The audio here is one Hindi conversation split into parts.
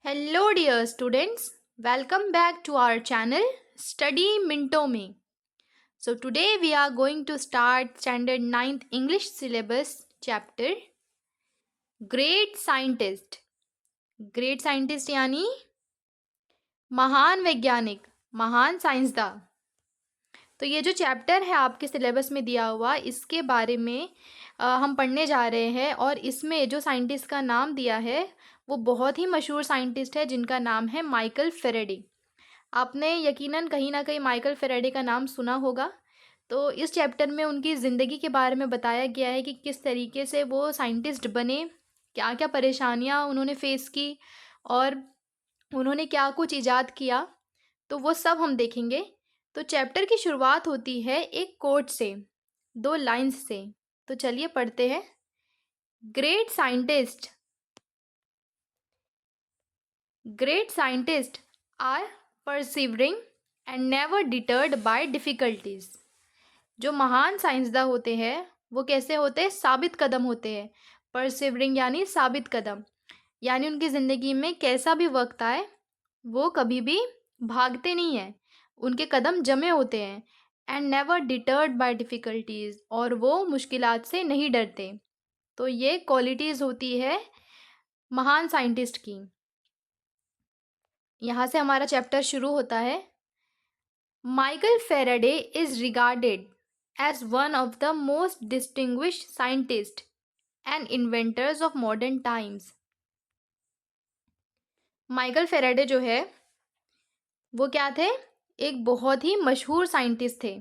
Hello, dear students. Welcome back to our channel Study Minto Me. So, today we are going to start Standard 9th English Syllabus chapter Great Scientist. Great Scientist यानी महान वैज्ञानिक, महान साइंसदान। तो ये जो चैप्टर है आपके सिलेबस में दिया हुआ, इसके बारे में हम पढ़ने जा रहे हैं। और इसमें जो साइंटिस्ट का नाम दिया है वो बहुत ही मशहूर साइंटिस्ट है जिनका नाम है माइकल फेरेडे। आपने यकीनन कहीं ना कहीं माइकल फेराडे का नाम सुना होगा। तो इस चैप्टर में उनकी ज़िंदगी के बारे में बताया गया है कि किस तरीके से वो साइंटिस्ट बने, क्या क्या परेशानियां उन्होंने फेस की और उन्होंने क्या कुछ इजाद किया। तो वो सब हम देखेंगे। तो चैप्टर की शुरुआत होती है एक कोट से, दो लाइंस से। तो चलिए पढ़ते हैं। Great scientist, great scientist are persevering and never deterred by difficulties. जो महान साइंसदान होते हैं वो कैसे होते हैं? साबित कदम होते हैं। परसिवरिंग यानी साबित कदम, यानी उनकी ज़िंदगी में कैसा भी वक्त आए वो कभी भी भागते नहीं हैं, उनके कदम जमे होते हैं। And never deterred by difficulties, और वो मुश्किलात से नहीं डरते। तो ये क्वालिटीज़ होती है महान साइंटिस्ट की। यहाँ से हमारा चैप्टर शुरू होता है। Michael Faraday is regarded as one of the most distinguished scientists and inventors of modern times. Michael Faraday जो है वो क्या थे? एक बहुत ही मशहूर साइंटिस्ट थे,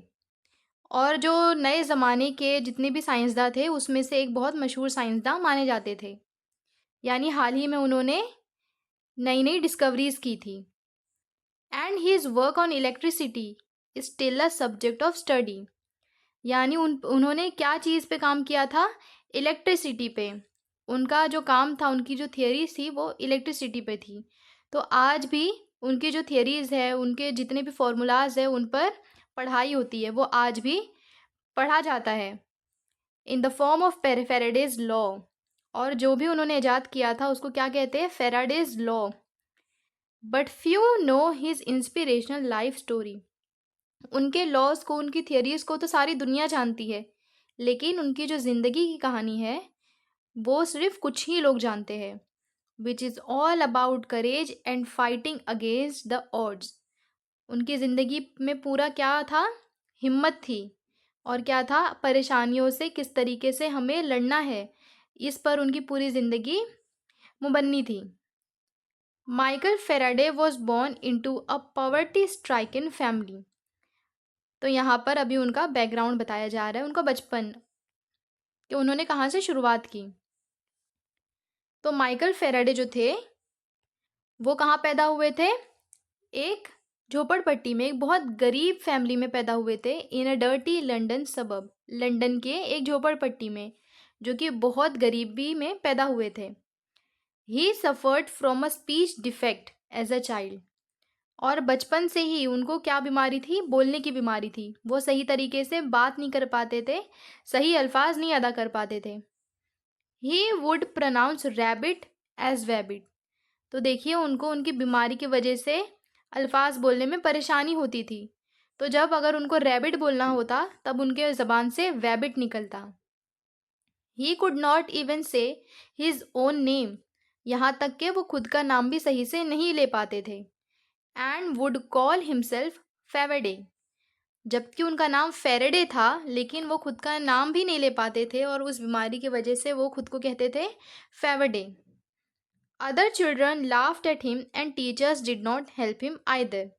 और जो नए ज़माने के जितने भी साइंसदान थे उसमें से एक बहुत मशहूर साइंसदान माने जाते थे। यानी हाल ही में उन्होंने नई नई डिस्कवरीज की थी। And his work on electricity is still a subject of study. यानी उन्होंने क्या चीज़ पे काम किया था? इलेक्ट्रिसिटी पे। उनका जो काम था, उनकी जो थियरीज थी वो इलेक्ट्रिसिटी पे थी। तो आज भी उनकी जो थियरीज है, उनके जितने भी फॉर्मूलाज है, उन पर पढ़ाई होती है, वो आज भी पढ़ा जाता है इन the form of Faraday's law. और जो भी उन्होंने ईजाद किया था उसको क्या कहते हैं? Faraday's law. But few know his inspirational life story. उनके लॉज को, उनकी थियरीज को तो सारी दुनिया जानती है, लेकिन उनकी जो ज़िंदगी की कहानी है वो सिर्फ कुछ ही लोग जानते हैं। Which is all about courage and fighting against the odds. उनकी ज़िंदगी में पूरा क्या था? हिम्मत थी। और क्या था? परेशानियों से किस तरीके से हमें लड़ना है, इस पर उनकी पूरी ज़िंदगी मुबन्नी थी। Michael Faraday was born into a poverty stricken family. तो यहाँ पर अभी उनका बैकग्राउंड बताया जा रहा है, उनका बचपन, कि उन्होंने कहाँ से शुरुआत की। तो माइकल फेराडे जो थे वो कहाँ पैदा हुए थे? एक झोपड़पट्टी में, एक बहुत गरीब फैमिली में पैदा हुए थे। इन अ डर्टी लंदन सबब, लंदन के एक झोपड़पट्टी में, जो कि बहुत गरीबी में पैदा हुए थे। He suffered from a speech defect as a child. और बचपन से ही उनको क्या बीमारी थी? बोलने की बीमारी थी। वो सही तरीके से बात नहीं कर पाते थे, सही अल्फाज नहीं अदा कर पाते थे। He would pronounce rabbit as wabbit. तो देखिए, उनको उनकी बीमारी की वजह से अल्फाज बोलने में परेशानी होती थी। तो जब अगर उनको रैबिट बोलना होता तब उनके ज़बान से वैबिट निकलता। ही कुड नॉट इवन से हिज ओन नेम। यहाँ तक कि वो खुद का नाम भी सही से नहीं ले पाते थे। And would call himself Faraday. जबकि उनका नाम फेराडे था, लेकिन वो खुद का नाम भी नहीं ले पाते थे, और उस बीमारी की वजह से वो खुद को कहते थे Faraday. Other children laughed at him and teachers did not help him either.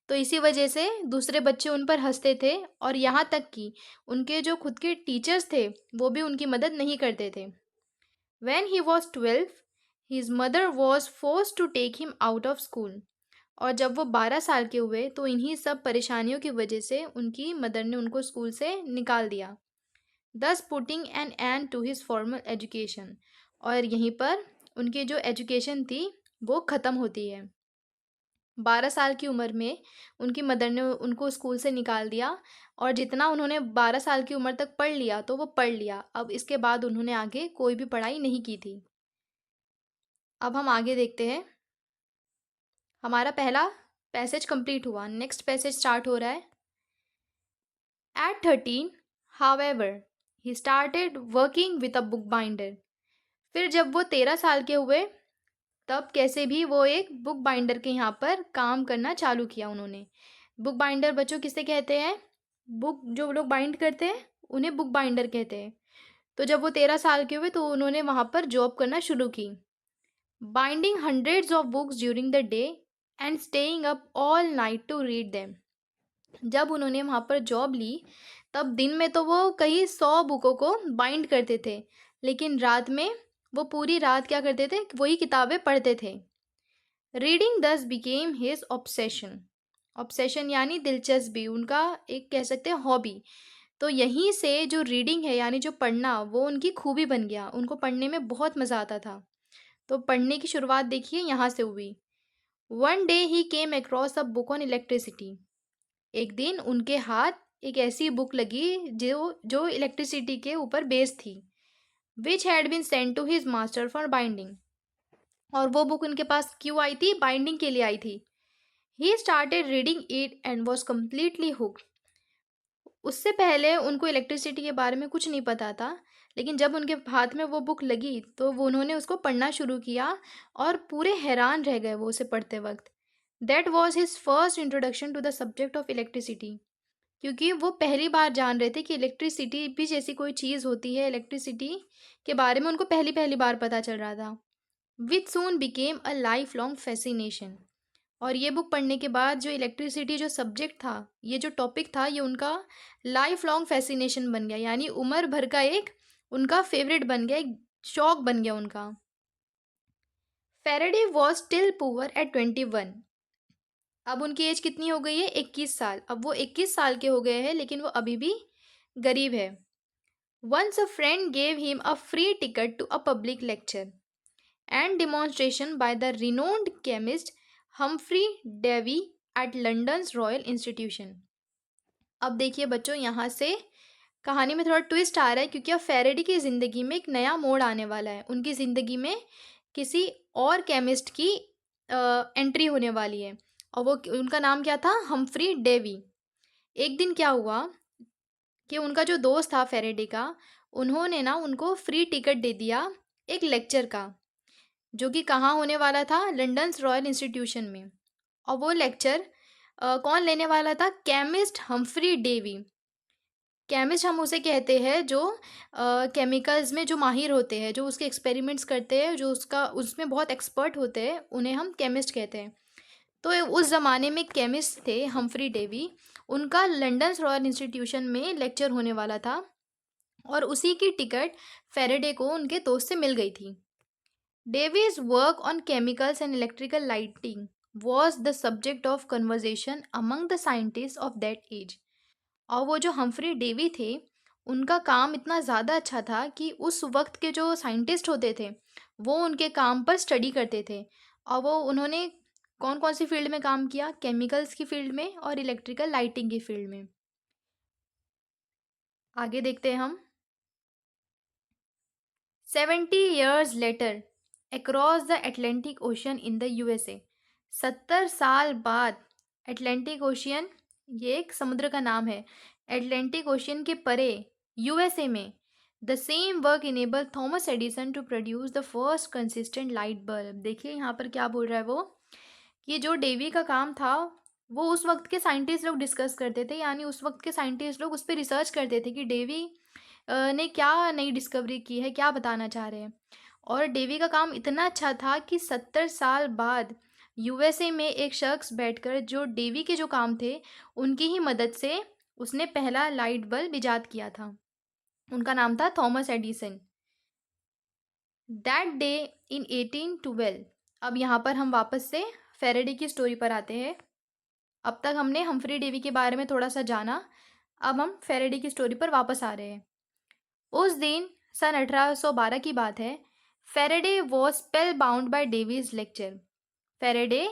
तो इसी वजह से दूसरे बच्चे उन पर हंसते थे, और यहाँ तक कि उनके जो खुद के टीचर्स थे वो भी उनकी मदद नहीं करते थे। When he was 12, his mother was forced to take him out of school. और जब वो 12 साल के हुए तो इन्हीं सब परेशानियों की वजह से उनकी मदर ने उनको स्कूल से निकाल दिया। Thus putting an end to his formal education. और यहीं पर उनकी जो एजुकेशन थी वो ख़त्म होती है। 12 साल की उम्र में उनकी मदर ने उनको स्कूल से निकाल दिया, और जितना उन्होंने 12 साल की उम्र तक पढ़ लिया तो वो पढ़ लिया। अब इसके बाद उन्होंने आगे कोई भी पढ़ाई नहीं की थी। अब हम आगे देखते हैं। हमारा पहला पैसेज कंप्लीट हुआ। नेक्स्ट पैसेज स्टार्ट हो रहा है। At 13, however, he started working with a book binder. फिर जब वो 13 साल के हुए, तब कैसे भी वो एक बुक बाइंडर के यहाँ पर काम करना चालू किया उन्होंने। बुक बाइंडर बच्चों किसे कहते हैं? बुक जो लोग बाइंड करते हैं उन्हें बुक बाइंडर कहते हैं। तो जब वो 13 साल के हुए तो उन्होंने वहाँ पर जॉब करना शुरू की। Binding hundreds of books during the day and staying up all night to read them. जब उन्होंने वहाँ पर जॉब ली, तब दिन में तो वो कई 100 बुकों को बाइंड करते थे, लेकिन रात में वो पूरी रात क्या करते थे? वही किताबें पढ़ते थे। रीडिंग दस बिकेम हिज ऑब्सेशन। ऑब्सेशन यानी दिलचस्पी, उनका एक कह सकते हैं हॉबी। तो यहीं से जो रीडिंग है यानी जो पढ़ना, वो उनकी खूबी बन गया। उनको पढ़ने में बहुत मज़ा आता था। तो पढ़ने की शुरुआत देखिए यहाँ से हुई। One day he came across a book on electricity. एक दिन उनके हाथ एक ऐसी बुक लगी जो जो इलेक्ट्रिसिटी के ऊपर बेस्ड थी। Which had been sent to his master for binding. और वो बुक उनके पास क्यों आई थी? बाइंडिंग के लिए आई थी। He started reading it and was completely hooked. उससे पहले उनको इलेक्ट्रिसिटी के बारे में कुछ नहीं पता था, लेकिन जब उनके हाथ में वो बुक लगी तो वो उन्होंने उसको पढ़ना शुरू किया और पूरे हैरान रह गए वो उसे पढ़ते वक्त। That was his first introduction to the subject of electricity. क्योंकि वो पहली बार जान रहे थे कि इलेक्ट्रिसिटी भी जैसी कोई चीज़ होती है। इलेक्ट्रिसिटी के बारे में उनको पहली पहली बार पता चल रहा था। Which soon became a life long fascination. और ये बुक पढ़ने के बाद जो इलेक्ट्रिसिटी जो सब्जेक्ट था, ये जो टॉपिक था, ये उनका लाइफ लॉन्ग फैसिनेशन बन गया, यानी उम्र भर का एक उनका फेवरेट बन गया, एक शौक बन गया उनका। Faraday was still poor at 21। अब उनकी एज कितनी हो गई है? 21 साल। अब वो 21 साल के हो गए हैं, लेकिन वो अभी भी गरीब है। Once a friend gave him a free ticket to a public lecture and demonstration by the renowned chemist Humphry Davy at London's Royal Institution. अब देखिए बच्चों, यहाँ से कहानी में थोड़ा ट्विस्ट आ रहा है, क्योंकि अब फेरेडे की ज़िंदगी में एक नया मोड़ आने वाला है। उनकी ज़िंदगी में किसी और केमिस्ट की एंट्री होने वाली है, और वो उनका नाम क्या था? Humphry Davy. एक दिन क्या हुआ कि उनका जो दोस्त था फेरेडे का, उन्होंने ना उनको फ्री टिकट दे दिया एक लेक्चर का, जो कि कहाँ होने वाला था? लंदन्स रॉयल इंस्टीट्यूशन में। और वो लेक्चर कौन लेने वाला था? Chemist Humphry Davy. केमिस्ट हम उसे कहते हैं जो केमिकल्स में जो माहिर होते हैं, जो उसके एक्सपेरिमेंट्स करते हैं, जो उसका उसमें बहुत एक्सपर्ट होते हैं, उन्हें हम केमिस्ट कहते हैं। तो उस ज़माने में केमिस्ट थे हम्फ्री डेवी। उनका लंदन रॉयल इंस्टीट्यूशन में लेक्चर होने वाला था, और उसी की टिकट फेरेडे को उनके दोस्त से मिल गई थी। Davy's work on chemicals and electrical lighting was the subject of conversation among the scientist of that age. और वो जो हम्फ्री डेवी थे, उनका काम इतना ज़्यादा अच्छा था कि उस वक्त के जो साइंटिस्ट होते थे, वो उनके काम पर स्टडी करते थे। और वो उन्होंने कौन कौन सी फील्ड में काम किया? केमिकल्स की फील्ड में और इलेक्ट्रिकल लाइटिंग की फील्ड में। आगे देखते हैं हम। 70 years later across the Atlantic Ocean in the USA। 70 साल बाद अटलांटिक ओशियन, ये एक समुद्र का नाम है, अटलांटिक ओशियन के परे यूएसए में, the same work enable Thomas Edison to produce the first consistent light bulb. देखिए यहाँ पर क्या बोल रहा है वो, कि जो डेवी का काम था, वो उस वक्त के साइंटिस्ट लोग डिस्कस करते थे, यानी उस वक्त के साइंटिस्ट लोग उस पर रिसर्च करते थे कि डेवी ने क्या नई डिस्कवरी की है, क्या बताना चाह रहे हैं। और डेवी का काम इतना अच्छा था कि 70 साल बाद यूएसए में एक शख्स बैठकर जो डेवी के जो काम थे, उनकी ही मदद से उसने पहला लाइट बल्ब इजाद किया था। उनका नाम था Thomas Edison. That day in 1812। अब यहाँ पर हम वापस से फेरेडे की स्टोरी पर आते हैं। अब तक हमने हम्फ्री डेवी के बारे में थोड़ा सा जाना, अब हम फेरेडे की स्टोरी पर वापस आ रहे हैं। उस दिन सन 1812 की बात है। Faraday was spell bound by Davy's lecture. Faraday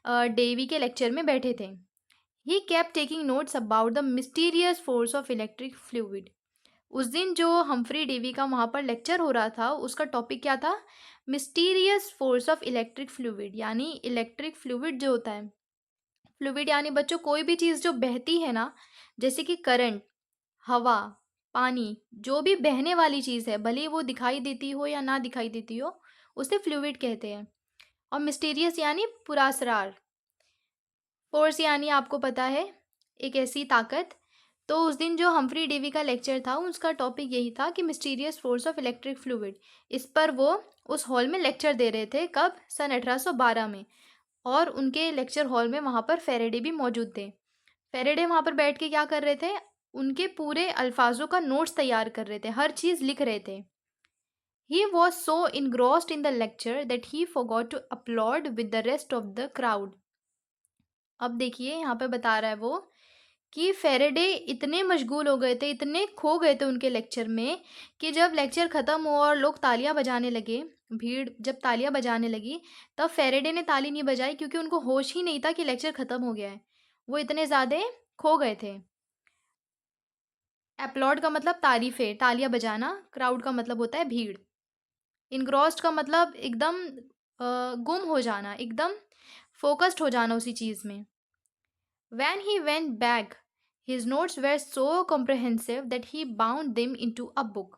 Davy के लेक्चर में बैठे थे। He kept taking notes about the mysterious force of electric fluid. उस दिन जो हम्फ्री डेवी का वहाँ पर लेक्चर हो रहा था, उसका टॉपिक क्या था? Mysterious force of electric fluid, यानी इलेक्ट्रिक फ्लूइड जो होता है, फ्लूइड यानी बच्चों कोई भी चीज़ जो बहती है ना, जैसे कि करंट, हवा, पानी, जो भी बहने वाली चीज़ है, भले ही वो दिखाई देती हो या ना दिखाई देती हो, उसे फ्लूइड कहते हैं। और मिस्टीरियस यानी पुरासरार, फोर्स यानी आपको पता है एक ऐसी ताकत। तो उस दिन जो हम्फ्री डेवी का लेक्चर था, उसका टॉपिक यही था कि mysterious force of electric fluid. इस पर वो उस हॉल में लेक्चर दे रहे थे, कब, सन 1812 में। और उनके लेक्चर हॉल में वहाँ पर फेरेडे भी मौजूद थे। फेरेडे वहाँ पर बैठ के क्या कर रहे थे, उनके पूरे अल्फाजों का नोट्स तैयार कर रहे थे, हर चीज़ लिख रहे थे। He was so engrossed in the lecture that he forgot to applaud with the rest of the crowd. अब देखिए यहाँ पे बता रहा है वो कि फेरेडे इतने मशगूल हो गए थे, इतने खो गए थे उनके लेक्चर में, कि जब लेक्चर ख़त्म हुआ और लोग तालियां बजाने लगे, भीड़ जब तालियां बजाने लगी, तब फेरेडे ने ताली नहीं बजाई, क्योंकि उनको होश ही नहीं था कि लेक्चर ख़त्म हो गया है। वो इतने ज़्यादा खो गए थे। अपलॉड का मतलब तारीफ़ है, तालियां बजाना। क्राउड का मतलब होता है भीड़। इनग्रॉस्ड का मतलब एकदम गुम हो जाना, एकदम फोकस्ड हो जाना उसी चीज़ में। When he went back, his notes were so comprehensive that he bound them into a book.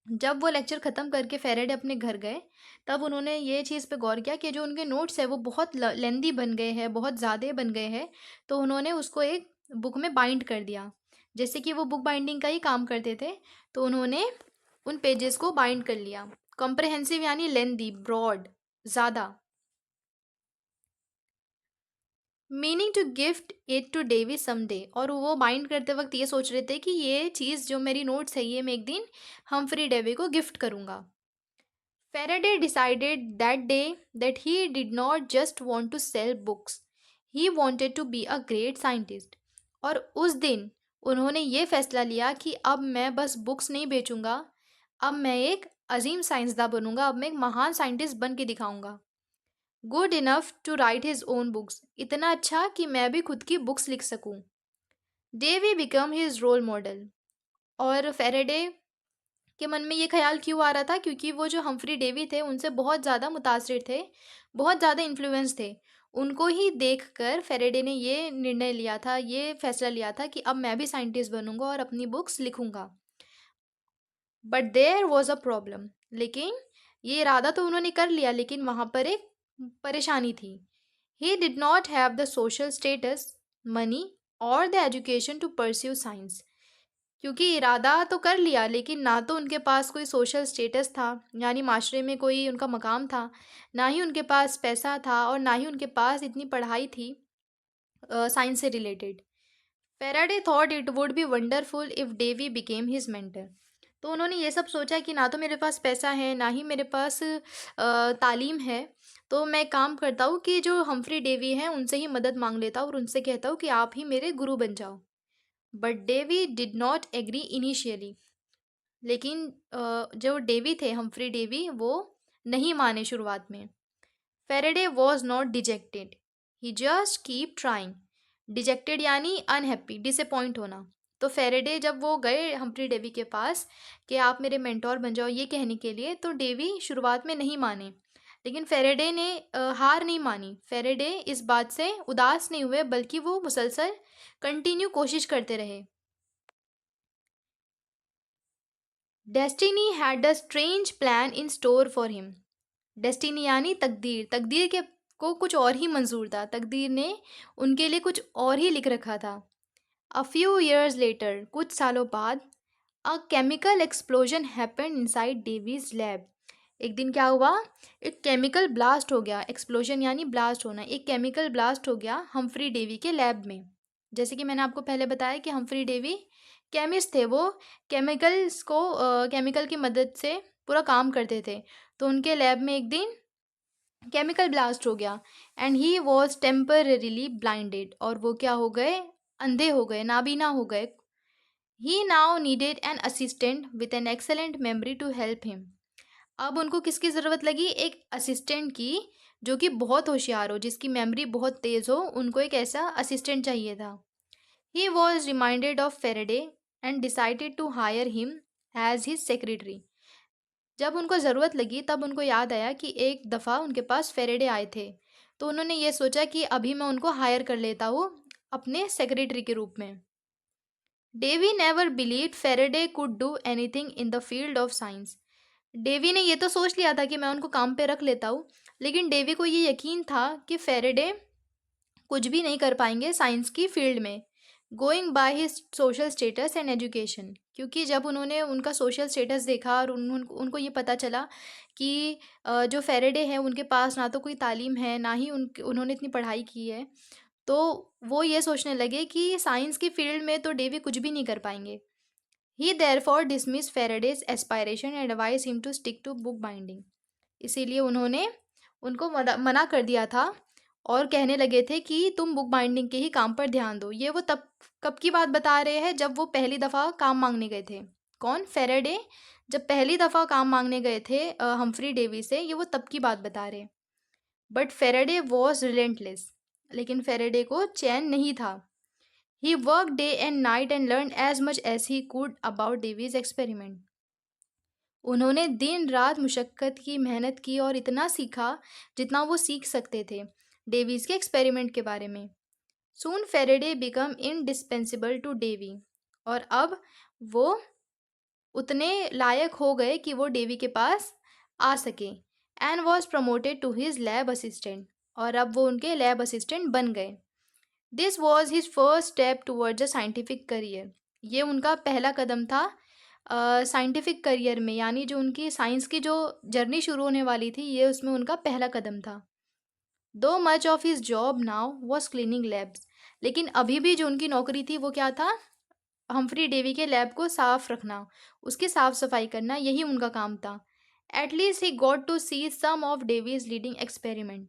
जब वो लेक्चर ख़त्म करके फेरेडे अपने घर गए, तब उन्होंने ये चीज़ पे गौर किया कि जो उनके नोट्स है वो बहुत लेंदी बन गए हैं, बहुत ज़्यादा बन गए हैं। तो उन्होंने उसको एक बुक में बाइंड कर दिया, जैसे कि वो बुक बाइंडिंग का ही काम करते थे। तो उन्होंने उन पेजेस को बाइंड कर लिया। कॉम्प्रहेंसिव यानी लेंदी, ब्रॉड, ज़्यादा। Meaning to gift it to Davy someday, और वो बाइंड करते वक्त ये सोच रहे थे कि ये चीज़ जो मेरी नोट्स है, ये मैं एक दिन हम्फ्री डेवी को गिफ्ट करूँगा। Faraday decided that day that he did not just want to sell books, he wanted to be a great scientist. और उस दिन उन्होंने ये फैसला लिया कि अब मैं बस बुक्स नहीं बेचूंगा, अब मैं एक अजीम साइंसदान बनूंगा, अब मैं एक महान साइंटिस्ट बन के दिखाऊंगा। Good enough to write his own books, इतना अच्छा कि मैं भी खुद की बुक्स लिख सकूं। Davy become his role model. और फेरेडे के मन में ये ख्याल क्यों आ रहा था, क्योंकि वो जो हम्फ्री डेवी थे उनसे बहुत ज़्यादा मुतासिर थे, बहुत ज़्यादा इन्फ्लुएंस थे। उनको ही देखकर फेरेडे ने ये निर्णय लिया था, ये फैसला लिया था कि अब मैं भी साइंटिस्ट बनूंगा और अपनी बुक्स लिखूंगा। But there was a problem, लेकिन ये इरादा तो उन्होंने कर लिया, लेकिन वहाँ पर एक परेशानी थी। He did not have the social status, money और the education to pursue science. क्योंकि इरादा तो कर लिया, लेकिन ना तो उनके पास कोई सोशल स्टेटस था, यानी माशरे में कोई उनका मकाम था, ना ही उनके पास पैसा था, और ना ही उनके पास इतनी पढ़ाई थी साइंस से related. Faraday thought it would be wonderful if Davy became his mentor. तो उन्होंने ये सब सोचा कि ना तो मेरे पास पैसा है, ना ही मेरे पास तालीम है। तो मैं काम करता हूँ कि जो हम्फ्री डेवी हैं उनसे ही मदद मांग लेता हूँ और उनसे कहता हूँ कि आप ही मेरे गुरु बन जाओ। But Davy did not agree initially. लेकिन जो डेवी थे, हम्फ्री डेवी, वो नहीं माने शुरुआत में। Faraday was not dejected, he just keep trying. Dejected यानी अनहैप्पी, डिसअपॉइंट होना। तो फेरेडे जब वो गए हम्फ्री डेवी के पास कि आप मेरे मेंटोर बन जाओ, ये कहने के लिए, तो डेवी शुरुआत में नहीं माने। लेकिन फेरेडे ने हार नहीं मानी। फेरेडे इस बात से उदास नहीं हुए, बल्कि वो मुसलसल कंटिन्यू कोशिश करते रहे। Destiny had a strange plan in store for him. Destiny यानी तकदीर, तकदीर के को कुछ और ही मंजूर था, तकदीर ने उनके लिए कुछ और ही लिख रखा था। अ फ्यू ईयर्स लेटर, कुछ सालों बाद, a chemical explosion happened inside Davy's lab. एक दिन क्या हुआ, एक केमिकल ब्लास्ट हो गया। एक्सप्लोजन यानी ब्लास्ट होना। एक केमिकल ब्लास्ट हो गया हम्फ्री डेवी के लैब में। जैसे कि मैंने आपको पहले बताया कि हम्फ्री डेवी केमिस्ट थे, वो केमिकल्स को केमिकल की मदद से पूरा काम करते थे। तो उनके लैब में एक दिन केमिकल ब्लास्ट हो गया and he was temporarily blinded, और वो क्या हो गए, अंधे हो गए, नाबीना हो गए। He now needed an assistant with an excellent memory to help him. अब उनको किसकी ज़रूरत लगी, एक असिस्टेंट की, जो कि बहुत होशियार हो, जिसकी मेमोरी बहुत तेज़ हो। उनको एक ऐसा असिस्टेंट चाहिए था। He was reminded of Faraday and decided to hire him as his secretary. जब उनको ज़रूरत लगी तब उनको याद आया कि एक दफ़ा उनके पास फ़ैराडे आए थे, तो उन्होंने ये सोचा कि अभी मैं उनको हायर कर लेता हूँ अपने सेक्रेटरी के रूप में। Davy never believed Faraday could do anything in the field of science. Davy ने ये तो सोच लिया था कि मैं उनको काम पे रख लेता हूँ, लेकिन डेवी को ये यकीन था कि फ़ैराडे कुछ भी नहीं कर पाएंगे साइंस की फील्ड में, going by his social status and education. क्योंकि जब उन्होंने उनका सोशल स्टेटस देखा और उनको ये पता चला कि जो फ़ैराडे हैं उनके पास ना तो कोई तालीम है, ना ही उन्होंने इतनी पढ़ाई की है, तो वो ये सोचने लगे कि साइंस की फील्ड में तो डेवी कुछ भी नहीं कर पाएंगे। He therefore dismiss Faraday's aspiration and advise him to stick to book binding. इसीलिए उन्होंने उनको मना मना कर दिया था और कहने लगे थे कि तुम बुक बाइंडिंग के ही काम पर ध्यान दो। ये वो तब कब की बात बता रहे हैं जब वो पहली दफ़ा काम मांगने गए थे। कौन? फ़ैराडे। जब पहली दफ़ा काम मांगने गए थे हम्फ्री डेवी से, ये वो तब की बात बता रहे हैं। But Faraday was relentless. लेकिन फ़ैराडे को चैन नहीं था। He work day and night and learn as much as he could about Davy's experiment. उन्होंने दिन रात मुशक्क़त की, मेहनत की और इतना सीखा जितना वो सीख सकते थे डेवीज़ के एक्सपेरिमेंट के बारे में। Soon Faraday become indispensable to Davy. और अब वो उतने लायक हो गए कि वो डेवी के पास आ सके। And was promoted to his lab assistant. और अब वो उनके लैब असिस्टेंट बन गए। This was his first step towards a scientific career. ये उनका पहला कदम था साइंटिफिक करियर में, यानी जो उनकी साइंस की जो जर्नी शुरू होने वाली थी, ये उसमें उनका पहला कदम था। दो much of his job now was cleaning labs. लेकिन अभी भी जो उनकी नौकरी थी वो क्या था? हम्फ्री डेवी के लैब को साफ रखना, उसकी साफ सफाई करना, यही उनका काम था। At least he got to see some of Davy's leading experiment.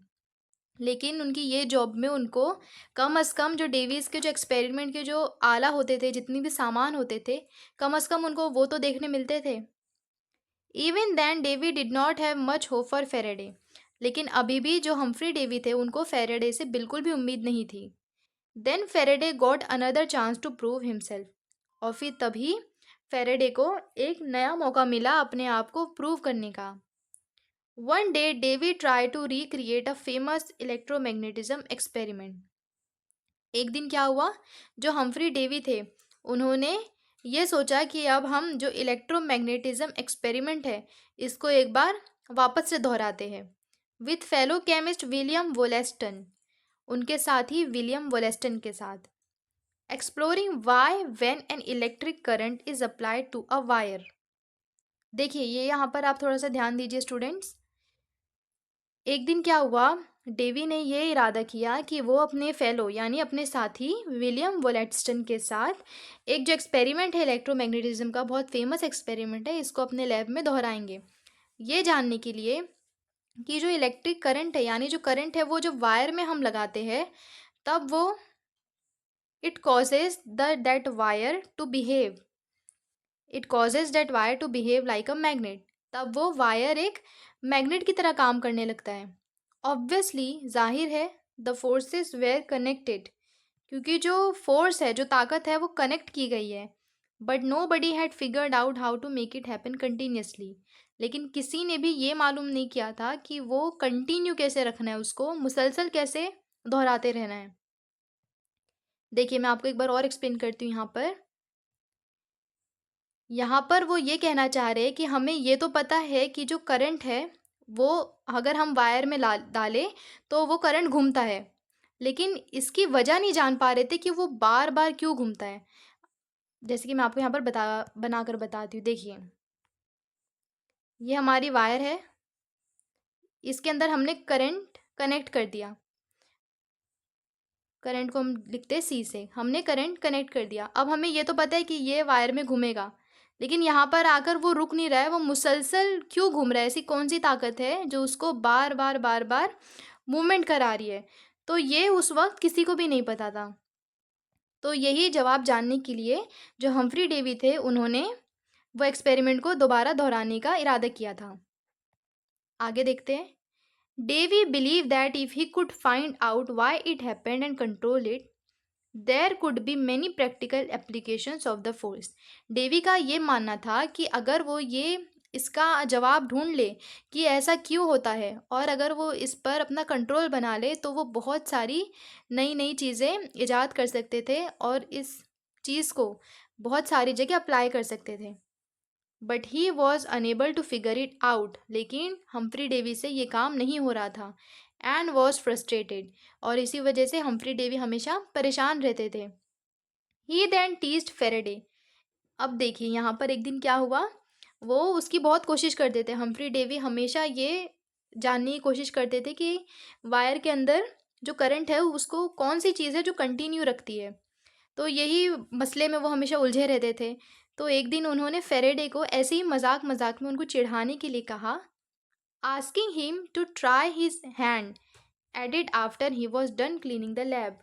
लेकिन उनकी ये जॉब में उनको कम अज़ कम जो डेवीज़ के जो एक्सपेरिमेंट के जो आला होते थे, जितनी भी सामान होते थे, कम अज़ कम उनको वो तो देखने मिलते थे। Even then Davy did not have much hope for Faraday. लेकिन अभी भी जो हम्फ्री डेवी थे उनको फ़ैराडे से बिल्कुल भी उम्मीद नहीं थी। Then Faraday got another chance to prove himself. और फिर तभी फ़ैराडे को एक नया मौका मिला अपने आप को प्रूव करने का। One day Davy try to recreate a famous electromagnetism experiment. एक दिन क्या हुआ? जो हम्फ्री डेवी थे उन्होंने ये सोचा कि अब हम जो इलेक्ट्रोमैग्नेटिज्म एक्सपेरिमेंट है इसको एक बार वापस से दोहराते हैं with fellow chemist William Wollaston, उनके साथ ही विलियम वोलेस्टन के साथ। Exploring why when an electric current is applied to a wire. देखिए ये यहाँ पर आप थोड़ा सा ध्यान दीजिए स्टूडेंट्स। एक दिन क्या हुआ? डेवी ने ये इरादा किया कि वो अपने फेलो यानी अपने साथी विलियम वोलेस्टन के साथ एक जो एक्सपेरिमेंट है इलेक्ट्रोमैग्नेटिज्म का, बहुत फेमस एक्सपेरिमेंट है, इसको अपने लैब में दोहराएंगे। ये जानने के लिए कि जो इलेक्ट्रिक करंट है यानी जो करंट है वो जो वायर में हम लगाते हैं तब वो it causes that wire to behave, it causes that wire to behave like a magnet. तब वो वायर एक मैग्नेट की तरह काम करने लगता है। ऑब्वियसली जाहिर है द फोर्सेस वेयर कनेक्टेड, क्योंकि जो फोर्स है, जो ताकत है वो कनेक्ट की गई है। But nobody had figured out how to make it happen continuously. लेकिन किसी ने भी ये मालूम नहीं किया था कि वो कंटिन्यू कैसे रखना है, उसको मुसलसल कैसे दोहराते रहना है। देखिए मैं आपको एक बार और एक्सप्लेन करती हूँ। यहाँ पर वो ये कहना चाह रहे हैं कि हमें ये तो पता है कि जो करंट है वो अगर हम वायर में ला डालें तो वो करंट घूमता है, लेकिन इसकी वजह नहीं जान पा रहे थे कि वो बार बार क्यों घूमता है। जैसे कि मैं आपको यहाँ पर बनाकर बताती हूँ। देखिए ये हमारी वायर है, इसके अंदर हमने करंट कनेक्ट कर दिया। करंट को हम लिखते हैं सी से, हमने करंट कनेक्ट कर दिया। अब हमें ये तो पता है कि ये वायर में घूमेगा, लेकिन यहाँ पर आकर वो रुक नहीं रहा है, वो मुसलसल क्यों घूम रहा है? ऐसी कौन सी ताकत है जो उसको बार बार बार बार मूवमेंट करा रही है? तो ये उस वक्त किसी को भी नहीं पता था। तो यही जवाब जानने के लिए जो हम्फ्री डेवी थे उन्होंने वो एक्सपेरिमेंट को दोबारा दोहराने का इरादा किया था। आगे देखते हैं। Davy believe that if he could find out why it happened and control it there could be many practical applications of the force. Davy का ये मानना था कि अगर वो ये इसका जवाब ढूँढ ले कि ऐसा क्यों होता है, और अगर वो इस पर अपना कंट्रोल बना ले तो वो बहुत सारी नई-नई चीज़ें इजाद कर सकते थे और इस चीज़ को बहुत सारी जगह अप्लाई कर सकते थे। But he was unable to figure it out, लेकिन हम्फ्री डेवी से ये काम नहीं हो रहा था एंड वॉज फ्रस्ट्रेटेड, और इसी वजह से हम्फ्री डेवी हमेशा परेशान रहते थे। ही देन टीज्ड फेरेडे। अब देखिए यहाँ पर एक दिन क्या हुआ, वो उसकी बहुत कोशिश करते थे। हम्फ्री डेवी हमेशा ये जानने की कोशिश करते थे कि वायर के अंदर जो करंट है उसको कौन सी चीज़ है जो कंटिन्यू रखती है। तो यही मसले में वो हमेशा उलझे रहते थे। तो एक दिन उन्होंने फेरेडे को ऐसे ही मजाक-मजाक में उनको चिढ़ाने के लिए कहा, asking him to try his hand at it after he was done cleaning the lab.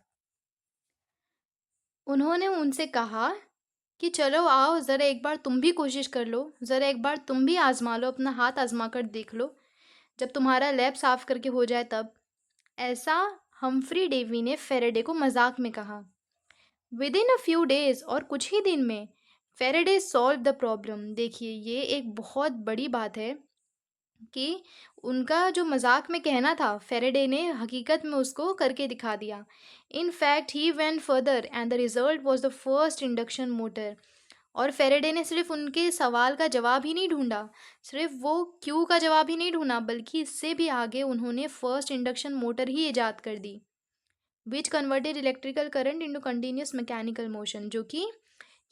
उन्होंने उनसे कहा कि चलो आओ ज़रा एक बार तुम भी कोशिश कर लो, ज़रा एक बार तुम भी आज़मा लो, अपना हाथ आज़मा कर देख लो, जब तुम्हारा लैब साफ़ करके हो जाए तब। ऐसा हम्फ्री डेवी ने फेरेडे को मजाक में कहा। विदिन अ फ्यू डेज, और कुछ ही दिन में फेरेडे सॉल्व द प्रॉब्लम। देखिए ये एक बहुत बड़ी बात है कि उनका जो मजाक में कहना था फेरेडे ने हकीकत में उसको करके दिखा दिया। In fact he went further and the result was the first induction motor. और फेरेडे ने सिर्फ उनके सवाल का जवाब ही नहीं ढूंढा, सिर्फ वो क्यों का जवाब ही नहीं ढूंढा, बल्कि इससे भी आगे उन्होंने फर्स्ट इंडक्शन मोटर ही इजाद कर दी, which converted electrical current into continuous mechanical motion. जो कि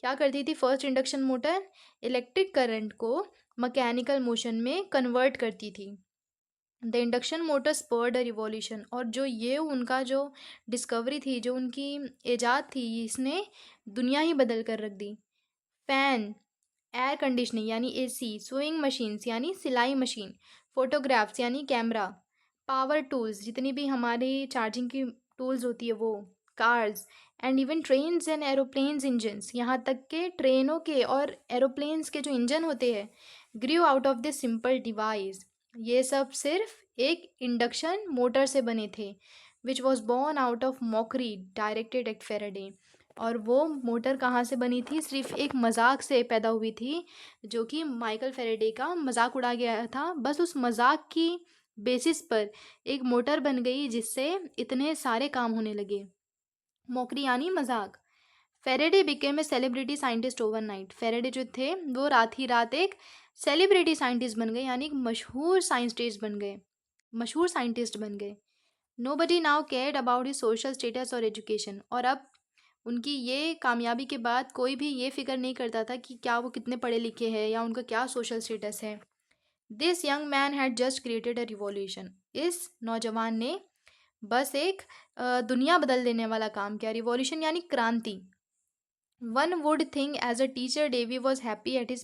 क्या करती थी first induction motor, electric current को मैकेनिकल मोशन में कन्वर्ट करती थी। The induction motor spurred a revolution, और जो ये उनका जो डिस्कवरी थी, जो उनकी ईजाद थी, इसने दुनिया ही बदल कर रख दी। फैन, एयर कंडीशनिंग यानी एसी, सुइंग मशीन्स यानी सिलाई मशीन, फोटोग्राफ्स यानी कैमरा, पावर टूल्स जितनी भी हमारी चार्जिंग की टूल्स होती है वो, cars, and even trains and aeroplanes engines, यहाँ तक के ट्रेनों के और एरोप्लेन्स के जो इंजन होते हैं, grew out of this simple device. ये सब सिर्फ एक इंडक्शन मोटर से बने थे, which was born out of mockery directed at Faraday. और वो मोटर कहाँ से बनी थी, सिर्फ एक मजाक से पैदा हुई थी, जो कि माइकल फेरेडे का मजाक उड़ा गया था। बस उस मजाक की बेसिस पर एक मोटर बन गई जिससे इतने सारे काम होने लगे। मौकरी यानी मजाक। Faraday became a celebrity scientist overnight. Faraday जो थे वो रात ही रात एक सेलिब्रिटी साइंटिस्ट बन गए, यानी एक मशहूर साइंटिस्ट बन गए। Nobody now cared about his social status और एजुकेशन। और अब उनकी ये कामयाबी के बाद कोई भी ये फिक्र नहीं करता था कि क्या वो कितने पढ़े लिखे हैं या उनका क्या सोशल स्टेटस है। This young man had just created a revolution. इस नौजवान ने बस एक दुनिया बदल देने वाला काम किया। रिवॉल्यूशन यानी क्रांति। One would think as a teacher Davy was happy at his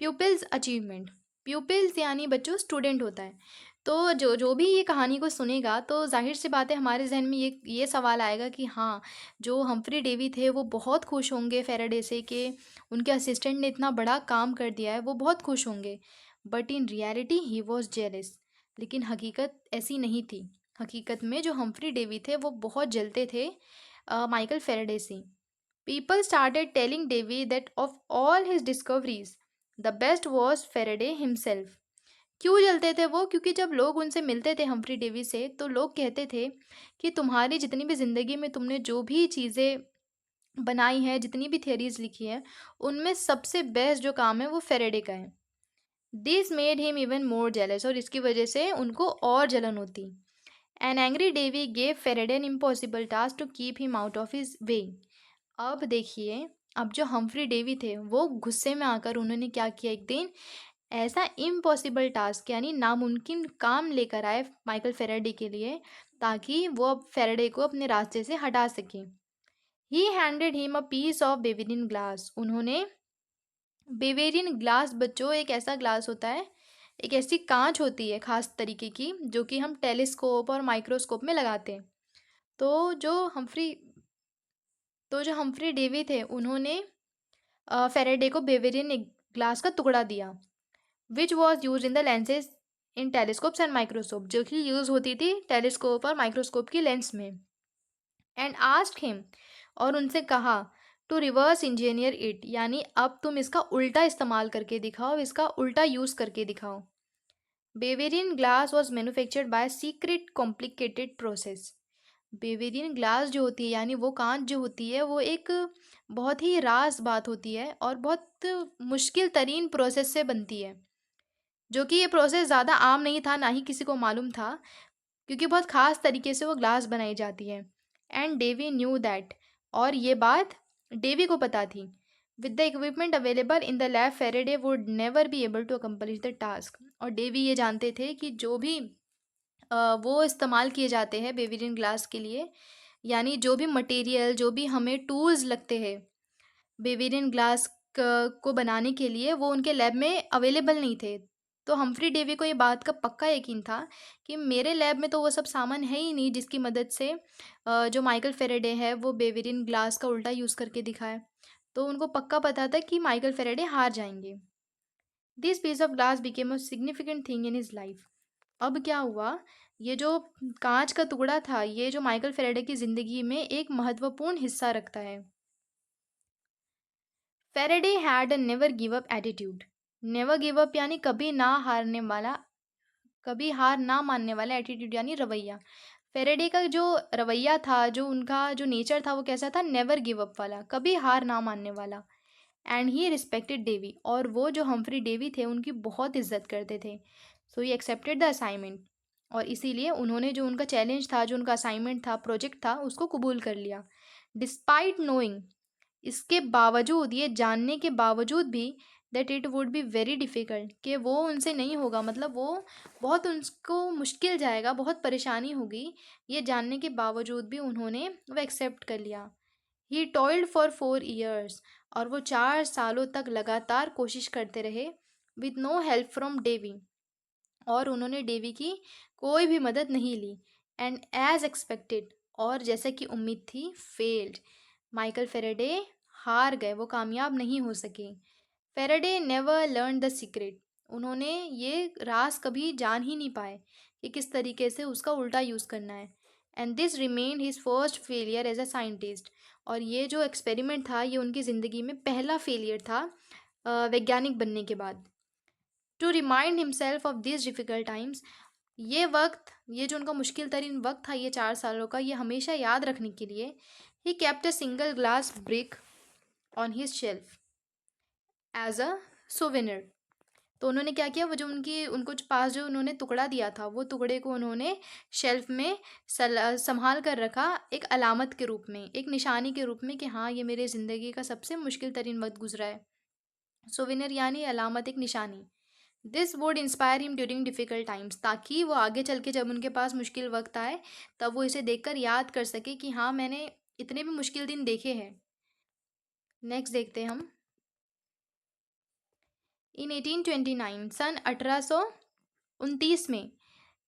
pupil's achievement. Pupils यानी बच्चों, स्टूडेंट होता है। तो जो जो भी ये कहानी को सुनेगा तो जाहिर सी बात है हमारे जहन में ये सवाल आएगा कि हाँ, जो हम्फ्री डेवी थे वो बहुत खुश होंगे फेराडे से कि उनके असिस्टेंट ने इतना बड़ा काम कर दिया है, वो बहुत खुश होंगे। But in reality he was jealous. लेकिन हकीकत ऐसी नहीं थी। हकीकत में जो हम्फ्री डेवी थे वो बहुत जलते थे माइकल फेराडे से। People started telling Davy that of all his discoveries, the best was Faraday himself. क्यों जलते थे वो? क्योंकि जब लोग उनसे मिलते थे हम्फ्री डेवी से तो लोग कहते थे कि तुम्हारी जितनी भी ज़िंदगी में तुमने जो भी चीज़ें बनाई हैं, जितनी भी थियरीज लिखी हैं, उनमें सबसे बेस्ट जो काम है वो फेरेडे का है। This made him even more jealous, और इसकी वजह से उनको और जलन होती। An angry Davy gave Faraday an impossible task to keep him out of his way. अब देखिए, अब जो हम्फ्री डेवी थे वो गुस्से में आकर उन्होंने क्या किया, एक दिन ऐसा इम्पॉसिबल टास्क यानी नामुमकिन काम लेकर आए माइकल फेराडे के लिए, ताकि वो अब फेराडे को अपने रास्ते से हटा सकें। He handed him a piece of Bavarian glass. उन्होंने बेवेरियन ग्लास, बच्चों एक ऐसा ग्लास होता है, एक ऐसी कांच होती है खास तरीके की जो कि हम टेलीस्कोप और माइक्रोस्कोप में लगाते हैं। तो जो हम्फ्री डेवी थे उन्होंने फेरेडे को बेवेरियन एक ग्लास का टुकड़ा दिया, which was use in the lenses in telescopes and microscope, जो कि यूज़ होती थी टेलीस्कोप और माइक्रोस्कोप की लेंस में। एंड आस्क्ड हिम, और उनसे कहा, टू रिवर्स इंजीनियर इट, यानी अब तुम इसका उल्टा इस्तेमाल करके दिखाओ, इसका उल्टा यूज़ करके दिखाओ। Bavarian glass was manufactured by secret complicated process. Bavarian glass जो होती है, यानी वो कांच जो होती है, वो एक बहुत ही राज बात होती है और बहुत मुश्किल तरीन प्रोसेस से बनती है, जो कि ये प्रोसेस ज़्यादा आम नहीं था, ना ही किसी को मालूम था, क्योंकि बहुत ख़ास तरीके से वो ग्लास बनाई जाती है। एंड डेवी न्यू दैट, और ये बात डेवी को पता थी। With the equipment available in the lab Faraday would never be able to accomplish the task. और डेवी ये जानते थे कि जो भी वो इस्तेमाल किए जाते हैं बेविरियन ग्लास के लिए, यानी जो भी मटेरियल, जो भी हमें टूल्स लगते हैं बेवेरियन ग्लास को बनाने के लिए, वो उनके लैब में अवेलेबल नहीं थे। तो हम्फ्री डेवी को ये बात का पक्का यकीन था कि मेरे लैब में तो वो सब सामान है ही नहीं जिसकी मदद से जो माइकल फेरेडे है वो बेवेरियन ग्लास का उल्टा यूज़ करके दिखाए। तो उनको पक्का पता था कि माइकल फेरेडे हार जाएंगे। This piece of glass became a significant thing in his life. अब क्या हुआ, ये जो कांच का टुकड़ा था, ये जो माइकल फेरेडे की ज़िंदगी में एक महत्वपूर्ण हिस्सा रखता है। Faraday had a never give up attitude. Never give up यानी कभी ना हारने वाला, कभी हार ना मानने वाला, एटीट्यूड यानी रवैया। फेरेडे का जो रवैया था, जो उनका जो नेचर था, वो कैसा था, नेवर गिव अप वाला, कभी हार ना मानने वाला। एंड ही रिस्पेक्टेड डेवी, और वो जो हम्फ्री डेवी थे उनकी बहुत इज्जत करते थे। So he accepted the assignment, और इसीलिए उन्होंने जो उनका चैलेंज था, जो उनका असाइनमेंट था, प्रोजेक्ट था, उसको कबूल कर लिया। डिस्पाइट नोइंग, इसके बावजूद, ये जानने के बावजूद भी, that it would be very difficult, कि वो उनसे नहीं होगा, मतलब वो बहुत उनको मुश्किल जाएगा, बहुत परेशानी होगी, ये जानने के बावजूद भी उन्होंने वो एक्सेप्ट कर लिया। ही टॉयल्ड फॉर 4 ईयर्स, और वो 4 सालों तक लगातार कोशिश करते रहे, with no help from Davy, और उन्होंने डेवी की कोई भी मदद नहीं ली। एंड एज एक्सपेक्टेड, और जैसा कि उम्मीद थी, फेल्ड, माइकल फेरेडे हार गए, वो कामयाब नहीं हो सके। Faraday never learn the secret, उन्होंने ये राज कभी जान ही नहीं पाए कि किस तरीके से उसका उल्टा यूज़ करना है। And this reminded his first failure as a scientist, और ये जो एक्सपेरिमेंट था, ये उनकी ज़िंदगी में पहला फेलियर था वैज्ञानिक बनने के बाद। To remind himself of this difficult times, ये वक्त, ये जो उनका मुश्किल तरीन वक्त था, ये 4 सालों का, ये हमेशा याद रखने के लिए, he kept a single glass brick on his shelf as a souvenir. तो उन्होंने क्या किया, वो जो उनकी उनको जो पास जो उन्होंने टुकड़ा दिया था, वो टुकड़े को उन्होंने शेल्फ में संभाल कर रखा, एक अलामत के रूप में, एक निशानी के रूप में, कि हाँ, ये मेरे ज़िंदगी का सबसे मुश्किल तरीन वक्त गुजरा है। सोवेनिर यानी अलामत, एक निशानी। This would inspire him during difficult times, ताकि वो आगे चल के जब उनके पास मुश्किल वक्त आए, तब वो इसे देखकर याद कर सके कि हाँ, मैंने इतने भी मुश्किल दिन देखे हैं। नेक्स्ट देखते हैं हम। इन 1829, सन 1829 में,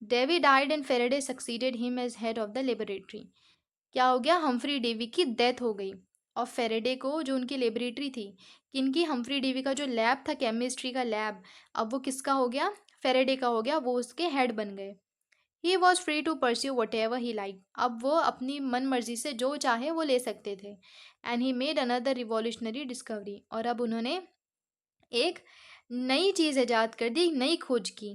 Davy died and Faraday succeeded him as head of the laboratory. क्या हो गया, हम्फ्री डेवी की डेथ हो गई, और फेरेडे को, जो उनकी लेबोरेटरी थी, किनकी, हम्फ्री डेवी का जो लैब था, केमिस्ट्री का लैब, अब वो किसका हो गया, फेरेडे का हो गया, वो उसके हेड बन गए। He was free to pursue whatever he like, अब वो अपनी मन मर्जी से जो चाहे वो ले सकते थे। And he made another revolutionary discovery, और अब उन्होंने एक नई चीज़ ईजाद कर दी, नई खोज की।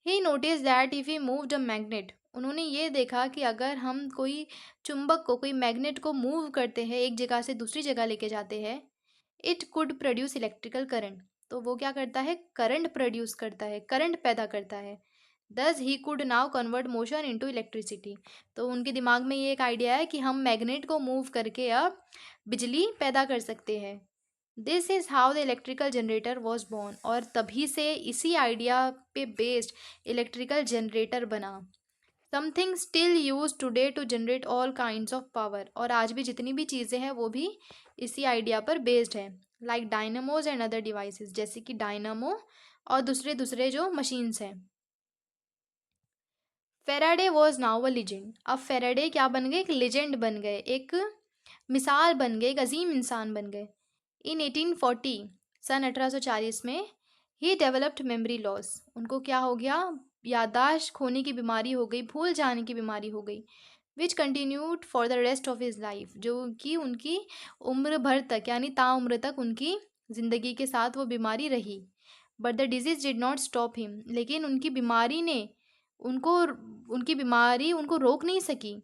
He notice that if he moved a magnet, उन्होंने ये देखा कि अगर हम कोई चुंबक को, कोई मैग्नेट को मूव करते हैं, एक जगह से दूसरी जगह लेके जाते हैं, it could produce electrical current, तो वो क्या करता है, करंट प्रोड्यूस करता है, करंट पैदा करता है। दस he could now convert motion into electricity, तो उनके दिमाग में ये एक आइडिया है कि हम मैग्नेट को मूव करके अब बिजली पैदा कर सकते हैं। This is how the electrical generator was born, और तभी से इसी आइडिया पे बेस्ड इलेक्ट्रिकल जनरेटर बना। Something still use today to generate all kinds of power, और आज भी जितनी भी चीज़ें हैं वो भी इसी आइडिया पर बेस्ड है। Like dynamos and other devices, जैसे कि डायनामो और दूसरे दूसरे जो मशीन्स हैं। Faraday was now a legend, अब फेराडे क्या बन गए, एक लेजेंड बन गए, एक मिसाल बन गए, एक अजीम इंसान बन गए। इन 1840, सन 1840 में, ही डेवलप्ड मेमोरी लॉस, उनको क्या हो गया, याददाश्त खोने की बीमारी हो गई, भूल जाने की बीमारी हो गई। Which continued for the rest of his life, जो कि उनकी उम्र भर तक यानी ताउम्र तक उनकी ज़िंदगी के साथ वो बीमारी रही। But the disease did not stop him, लेकिन उनकी बीमारी ने उनको उनकी बीमारी उनको रोक नहीं सकी।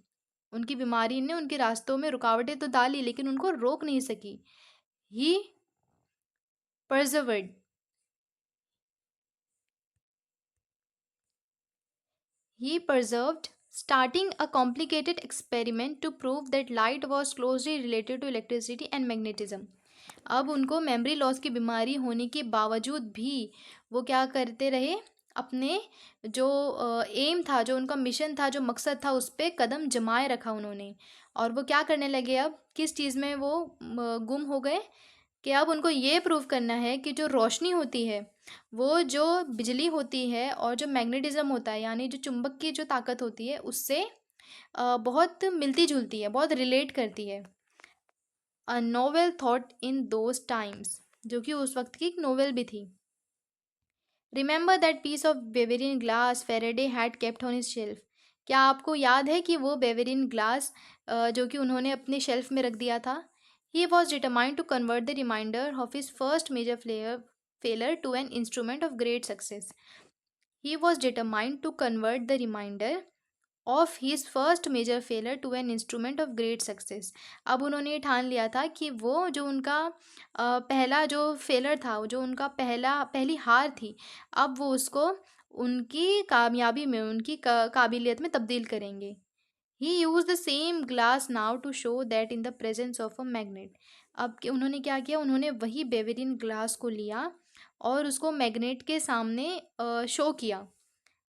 उनकी बीमारी ने उनके रास्तों में रुकावटें तो डाली लेकिन उनको रोक नहीं सकी। ही परजर्वर्ड, he persevered, starting a complicated experiment to prove that light was closely related to electricity and magnetism. अब उनको मेमोरी लॉस की बीमारी होने के बावजूद भी वो क्या करते रहे, अपने जो एम था, जो उनका मिशन था, जो मकसद था, उस पर कदम जमाए रखा उन्होंने। और वो क्या करने लगे, अब किस चीज़ में वो गुम हो गए कि अब उनको ये प्रूव करना है कि जो रोशनी होती है, वो जो बिजली होती है और जो मैग्नेटिज्म होता है यानी जो चुंबक की जो ताकत होती है उससे बहुत मिलती जुलती है, बहुत रिलेट करती है। A novel thought in those times, जो कि उस वक्त की एक नोवेल भी थी। Remember that piece of Bavarian glass Faraday had kept on his shelf. क्या आपको याद है कि वो बेवेरियन ग्लास जो कि उन्होंने अपने शेल्फ में रख दिया था। He was determined to convert the reminder of his first major failure to an instrument of great success. He was determined to convert the reminder of his first major failure to an instrument of great success. अब उन्होंने ये ठान लिया था कि वो जो उनका पहला जो फेलर था, जो उनका पहली हार थी, अब वो उसको उनकी कामयाबी में, उनकी काबिलियत में तब्दील करेंगे। He use the same glass now to show that in the presence of a magnet. अब उन्होंने क्या किया, उन्होंने वही बेवेरियन ग्लास को लिया और उसको मैग्नेट के सामने शो किया।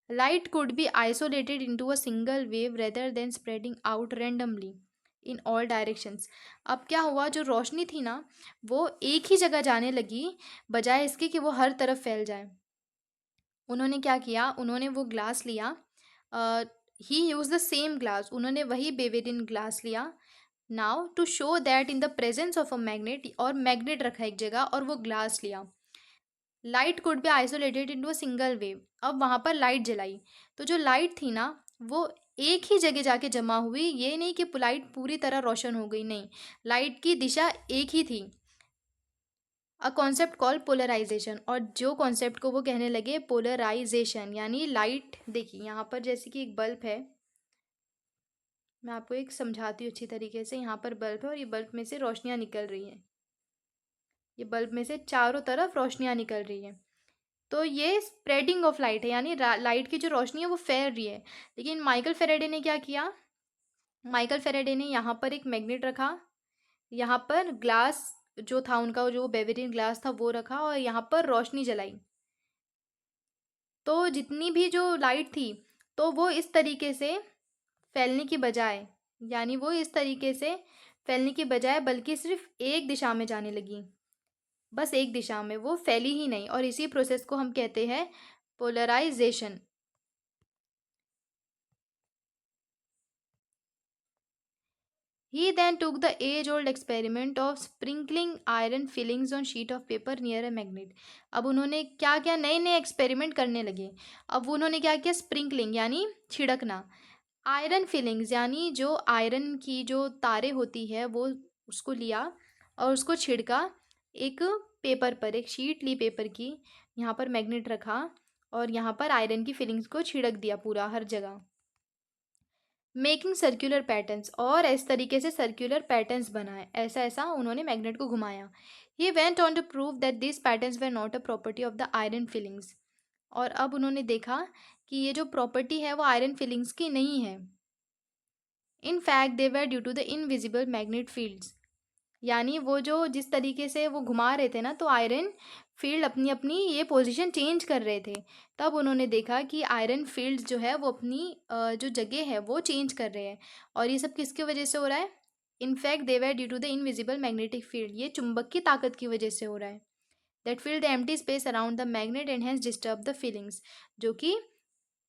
Light could be isolated into a single wave rather than spreading out randomly in all directions. अब क्या हुआ, जो रोशनी थी ना वो एक ही जगह जाने लगी बजाय इसके कि वो हर तरफ फैल जाए। उन्होंने क्या किया, उन्होंने वो ग्लास लिया, he use the same glass, उन्होंने वही बेवेरियन ग्लास लिया now to show that in the presence of a magnet, और मैग्नेट रखा एक जगह और वो ग्लास लिया। Light could be isolated into a single wave, अब वहाँ पर लाइट जलाई तो जो लाइट थी ना वो एक ही जगह जाके जमा हुई, ये नहीं कि लाइट पूरी तरह रोशन हो गई, नहीं, लाइट की दिशा एक ही थी। अ कॉन्सेप्ट कॉल पोलराइजेशन, और जो कॉन्सेप्ट को वो कहने लगे पोलराइजेशन, यानी लाइट, देखिए यहाँ पर जैसे कि एक बल्ब है, मैं आपको एक समझाती हूँ अच्छी तरीके से। यहाँ पर बल्ब है और ये बल्ब में से रोशनियाँ निकल रही हैं, ये बल्ब में से चारों तरफ रोशनियाँ निकल रही हैं। तो ये स्प्रेडिंग ऑफ लाइट है, यानी लाइट की जो रोशनी है वो फैल रही है। लेकिन माइकल फेरेडे ने क्या किया, माइकल फेरेडे ने यहाँ पर एक मैग्नेट रखा, यहाँ पर ग्लास जो था उनका, जो बेवेरियन ग्लास था वो रखा और यहाँ पर रोशनी जलाई। तो जितनी भी जो लाइट थी तो वो इस तरीके से फैलने की बजाय, यानी वो इस तरीके से फैलने की बजाय बल्कि सिर्फ एक दिशा में जाने लगी, बस एक दिशा में, वो फैली ही नहीं। और इसी प्रोसेस को हम कहते हैं polarisation. He then took the age-old experiment of sprinkling iron fillings on sheet of paper near a magnet. अब उन्होंने क्या क्या नए नए एक्सपेरिमेंट करने लगे। अब उन्होंने क्या किया, स्प्रिंकलिंग यानी छिड़कना, आयरन फिलिंग्स यानी जो आयरन की जो तारें होती है वो उसको लिया और उसको छिड़का एक पेपर पर, एक शीट ली पेपर की, यहाँ पर मैग्नेट रखा और यहाँ पर आयरन की फिलिंग्स को छिड़क दिया पूरा हर जगह, मेकिंग सर्कुलर पैटर्न्स, और इस तरीके से सर्कुलर पैटर्न्स बनाए, ऐसा ऐसा उन्होंने मैग्नेट को घुमाया। He went on to prove that this patterns were not a property of the iron filings. और अब उन्होंने देखा कि ये जो प्रॉपर्टी है वो आयरन फिलिंग्स की नहीं है। In fact they were due to the invisible magnet fields, यानी वो जो जिस तरीके से वो घुमा रहे थे ना तो आयरन फील्ड अपनी अपनी ये पोजीशन चेंज कर रहे थे। तब उन्होंने देखा कि आयरन फील्ड्स जो है वो अपनी जो जगह है वो चेंज कर रहे हैं। और ये सब किसकी वजह से हो रहा है, in fact they were due to the invisible magnetic field, ये चुंबक की ताकत की वजह से हो रहा है। That fill the empty space around the magnet and hence disturb the filings, जो कि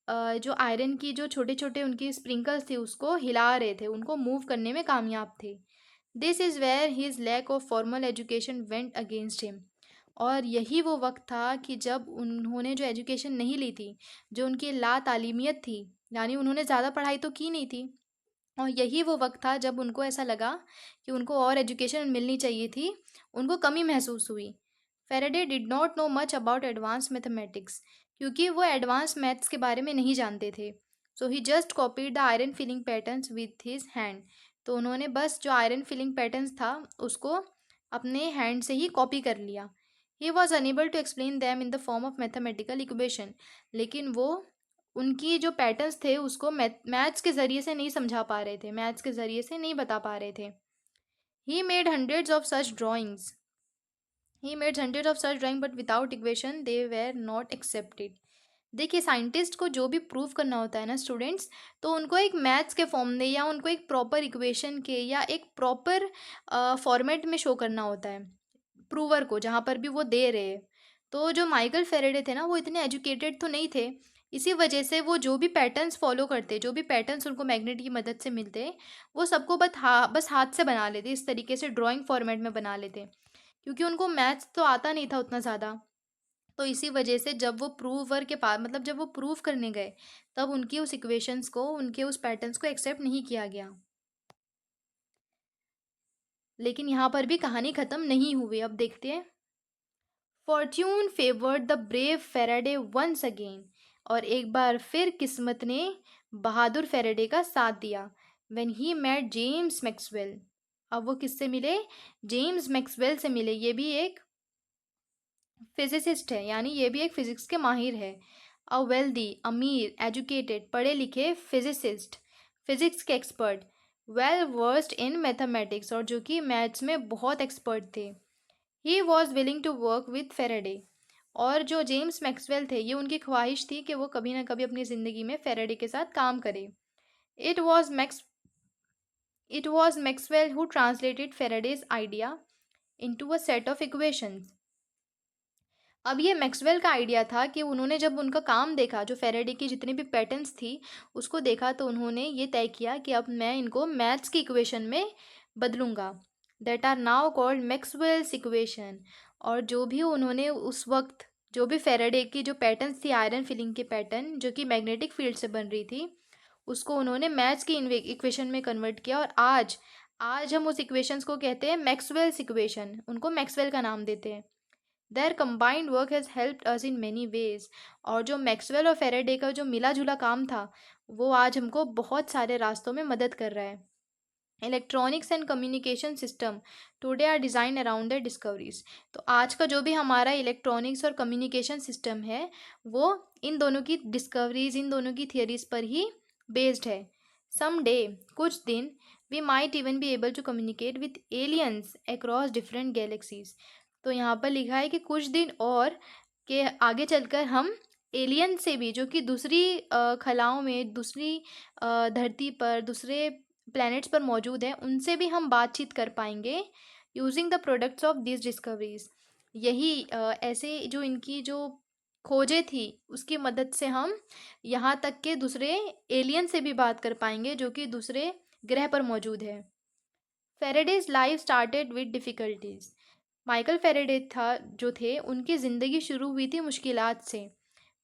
जो आयरन की जो छोटे छोटे उनकी स्प्रिंकल्स थे उसको हिला रहे थे, उनको मूव करने में कामयाब थे। This is where his lack of formal education went against him, और यही वो वक्त था कि जब उन्होंने जो एजुकेशन नहीं ली थी, जो उनकी ला तालीमियत थी, यानी उन्होंने ज़्यादा पढ़ाई तो की नहीं थी, और यही वो वक़्त था जब उनको ऐसा लगा कि उनको और एजुकेशन मिलनी चाहिए थी, उनको कमी महसूस हुई। Faraday did not know much about advanced mathematics, क्योंकि वो एडवांस मैथ्स के बारे में नहीं जानते थे। So he just copied the iron filing patterns with his hand. तो उन्होंने बस जो आयरन फिलिंग पैटर्न्स था, उसको अपने हैंड से ही कॉपी कर लिया। He was unable to explain them in the form of mathematical equation. लेकिन वो उनकी जो पैटर्न्स थे उसको मैथ्स के ज़रिए से नहीं समझा पा रहे थे, मैथ्स के ज़रिए से नहीं बता पा रहे थे। He made hundreds of such drawings he made hundred of such drawing but without equation they were not accepted. देखिए, साइंटिस्ट को जो भी प्रूव करना होता है ना स्टूडेंट्स, तो उनको एक मैथ्स के फॉर्म में या उनको एक प्रॉपर इक्वेशन के या एक प्रॉपर फॉर्मेट में शो करना होता है प्रूवर को, जहाँ पर भी वो दे रहे हैं। तो जो माइकल फेरेडे थे ना, वो इतने एजुकेटेड तो नहीं थे। इसी वजह से वो जो भी पैटर्न्स फॉलो करते, जो भी पैटर्न्स उनको मैग्नेट की मदद से मिलते, वो सबको बस हाथ से बना लेते, इस तरीके से ड्राइंग फॉर्मेट में बना लेते, क्योंकि उनको मैथ्स तो आता नहीं था उतना ज़्यादा। तो इसी वजह से जब वो प्रूवर के पास, मतलब जब वो प्रूव करने गए, तब उनकी उस इक्वेशंस को, उनके उस पैटर्न्स को एक्सेप्ट नहीं किया गया। लेकिन यहाँ पर भी कहानी ख़त्म नहीं हुई, अब देखते हैं। Fortune favoured the brave Faraday once again. और एक बार फिर किस्मत ने बहादुर फेराडे का साथ दिया। When he met James Maxwell. अब वो किससे मिले? जेम्स मैक्सवेल से मिले। ये भी एक फिजिसिस्ट है, यानी ये भी एक फिजिक्स के माहिर है। अ वेल्दी, अमीर, एजुकेटेड, पढ़े लिखे फिजिसिस्ट, फिजिक्स के expert, well versed in mathematics, और जो कि मैथ्स में बहुत एक्सपर्ट थे। He was willing to work with Faraday. और जो जेम्स मैक्सवेल थे, ये उनकी ख्वाहिश थी कि वो कभी ना कभी अपनी ज़िंदगी में फेराडे के साथ काम करे। It was max it was Maxwell who translated Faraday's idea into a set of equations. अब ये मैक्सवेल का आइडिया था कि उन्होंने जब उनका काम देखा, जो फेराडे की जितनी भी पैटर्न्स थी उसको देखा, तो उन्होंने ये तय किया कि अब मैं इनको मैथ्स की इक्वेशन में बदलूंगा, that are now called Maxwell's equation. और जो भी उन्होंने उस वक्त, जो भी फेराडे की जो पैटर्न्स थी, आयरन फिलिंग के पैटर्न जो कि मैग्नेटिक फील्ड से बन रही थी, उसको उन्होंने मैथ्स की इक्वेशन में कन्वर्ट किया। और आज आज हम उस इक्वेशंस को कहते हैं मैक्सवेल्स इक्वेशन, उनको मैक्सवेल का नाम देते हैं। Their combined work has helped us in many ways. और जो मैक्सवेल और फेराडे का जो मिला जुला काम था, वो आज हमको बहुत सारे रास्तों में मदद कर रहा है। Electronics and communication system today are design around the discoveries. तो आज का जो भी हमारा इलेक्ट्रॉनिक्स और कम्युनिकेशन सिस्टम है, वो इन दोनों की डिस्कवरीज, इन दोनों की थियरीज पर ही बेस्ड है। सम डे, कुछ दिन, we might even be able to communicate with aliens across different galaxies. तो यहाँ पर लिखा है कि कुछ दिन और के आगे चलकर हम एलियन से भी, जो कि दूसरी खलाओं में, दूसरी धरती पर, दूसरे प्लैनेट्स पर मौजूद है, उनसे भी हम बातचीत कर पाएंगे using the products of this discoveries. यही ऐसे जो इनकी जो खोजें थी, उसकी मदद से हम यहाँ तक के दूसरे एलियन से भी बात कर पाएंगे जो कि दूसरे ग्रह पर मौजूद है। Faraday's life started with difficulties. Michael Faraday था, जो थे, उनकी ज़िंदगी शुरू हुई थी मुश्किलात से।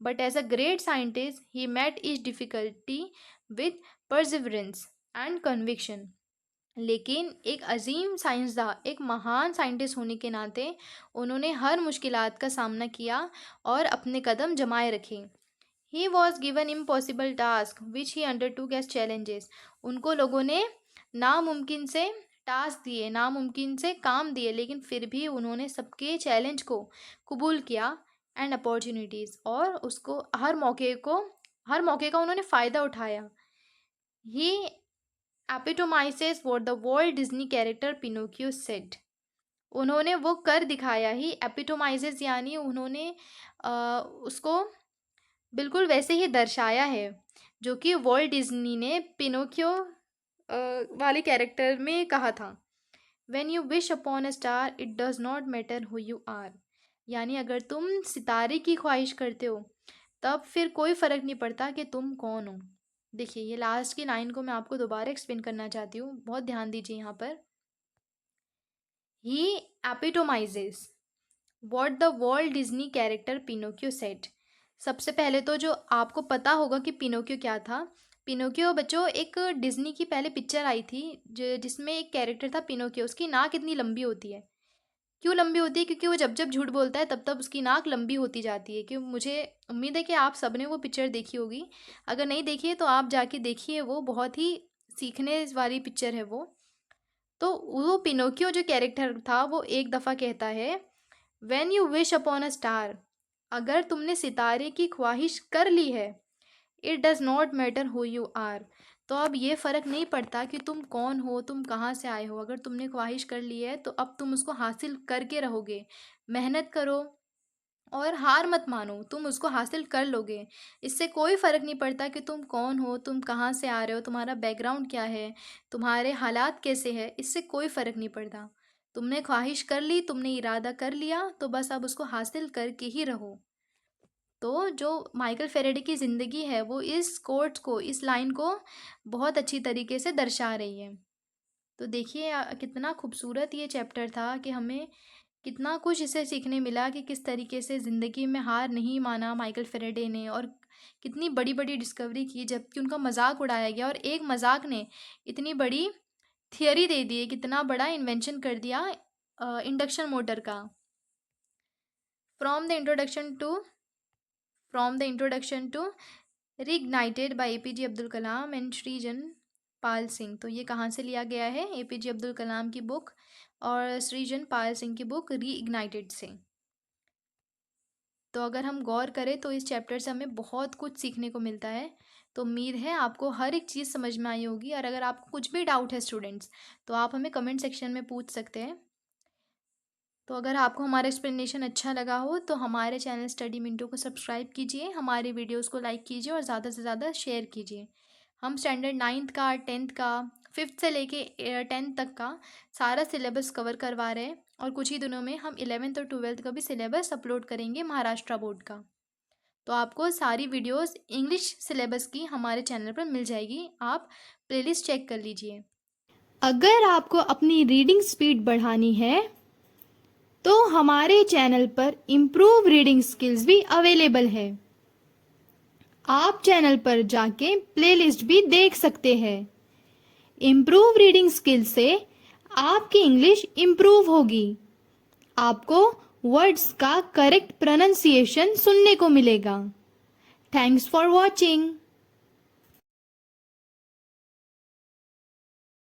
But as a great scientist he met each difficulty with perseverance and conviction. लेकिन एक अजीम साइंसदान, एक महान साइंटिस्ट होने के नाते उन्होंने हर मुश्किलात का सामना किया और अपने कदम जमाए रखे। He was given impossible task which he undertook as challenges. उनको लोगों ने नामुमकिन से टास्क दिए, नामुमकिन से काम दिए, लेकिन फिर भी उन्होंने सबके चैलेंज को कबूल किया एंड अपॉर्चुनिटीज़, और उसको हर मौके का उन्होंने फ़ायदा उठाया। He epitomises what the world Disney character Pinocchio said. उन्होंने वो कर दिखाया। ही एपिटोमाइजेस यानी उन्होंने उसको बिल्कुल वैसे ही दर्शाया है जो कि वॉल्ट डिज्नी ने पिनोकियो वाले कैरेक्टर में कहा था। When you wish upon a star it does not matter who you are. यानी अगर तुम सितारे की ख्वाहिश करते हो, तब फिर कोई फ़र्क नहीं पड़ता कि तुम कौन हो। देखिए, ये लास्ट की लाइन को मैं आपको दोबारा एक्सप्लेन करना चाहती हूँ, बहुत ध्यान दीजिए यहाँ पर। He epitomises what the Walt Disney character Pinocchio said. सबसे पहले तो जो आपको पता होगा कि पिनोकियो क्या था। पिनोकियो बच्चों एक डिज्नी की पहले पिक्चर आई थी जिसमें एक कैरेक्टर था पिनोकियो। उसकी नाक इतनी लंबी होती है। क्यों लंबी होती है? क्योंकि वो जब जब झूठ बोलता है तब तब उसकी नाक लंबी होती जाती है। क्यों, मुझे उम्मीद है कि आप सबने वो पिक्चर देखी होगी। अगर नहीं देखी है तो आप जाके देखिए, वो बहुत ही सीखने वाली पिक्चर है वो। तो वो पिनोकियो जो कैरेक्टर था वो एक दफ़ा कहता है, when you wish upon a star, अगर तुमने सितारे की ख्वाहिश कर ली है, it does not matter who you are, तो अब ये फ़र्क नहीं पड़ता कि तुम कौन हो, तुम कहाँ से आए हो। अगर तुमने ख्वाहिश कर ली है तो अब तुम उसको हासिल करके रहोगे। मेहनत करो और हार मत मानो, तुम उसको हासिल कर लोगे। इससे कोई फ़र्क नहीं पड़ता कि तुम कौन हो, तुम कहाँ से आ रहे हो, तुम्हारा बैकग्राउंड क्या है, तुम्हारे हालात कैसे हैं, इससे कोई फ़र्क नहीं पड़ता। तुमने ख्वाहिश कर ली, तुमने इरादा कर लिया, तो बस अब उसको हासिल करके ही रहो। तो जो माइकल फेरेडे की ज़िंदगी है वो इस कोट को, इस लाइन को बहुत अच्छी तरीके से दर्शा रही है। तो देखिए कितना खूबसूरत ये चैप्टर था कि हमें कितना कुछ इससे सीखने मिला कि किस तरीके से ज़िंदगी में हार नहीं माना माइकल फेरेडे ने, और कितनी बड़ी बड़ी डिस्कवरी की जबकि उनका मजाक उड़ाया गया, और एक मजाक ने इतनी बड़ी थियरी दे दी, कितना बड़ा इन्वेंशन कर दिया इंडक्शन मोटर का। From the introduction to from the introduction to reignited by APJ Abdul Kalam and Srijan Pal Singh. तो ये कहाँ से लिया गया है? एपीजे अब्दुल कलाम की बुक और सृजन पाल सिंह की बुक रीइग्नाइटेड से। तो अगर हम गौर करें तो इस चैप्टर से हमें बहुत कुछ सीखने को मिलता है। तो उम्मीद है आपको हर एक चीज़ समझ में आई होगी, और अगर आपको कुछ भी डाउट है स्टूडेंट्स, तो आप हमें कमेंट सेक्शन में पूछ सकते हैं। तो अगर आपको हमारा एक्सप्लेनेशन अच्छा लगा हो तो हमारे चैनल स्टडी मिंटो को सब्सक्राइब कीजिए, हमारे वीडियोस को लाइक कीजिए और ज़्यादा से ज़्यादा शेयर कीजिए। हम स्टैंडर्ड 9th का, 10th का, 5th से लेके 10th तक का सारा सिलेबस कवर करवा रहे हैं, और कुछ ही दिनों में हम 11th और 12th का भी सिलेबस अपलोड करेंगे महाराष्ट्र बोर्ड का। तो आपको सारी वीडियोस इंग्लिश सिलेबस की हमारे चैनल पर मिल जाएगी, आप प्लेलिस्ट चेक कर लीजिए। अगर आपको अपनी रीडिंग स्पीड बढ़ानी है तो हमारे चैनल पर इम्प्रूव रीडिंग स्किल्स भी अवेलेबल है। आप चैनल पर जाके प्लेलिस्ट भी देख सकते हैं। इम्प्रूव रीडिंग स्किल से आपकी इंग्लिश इम्प्रूव होगी। आपको वर्ड्स का करेक्ट प्रोनाउंसिएशन सुनने को मिलेगा। Thanks for watching.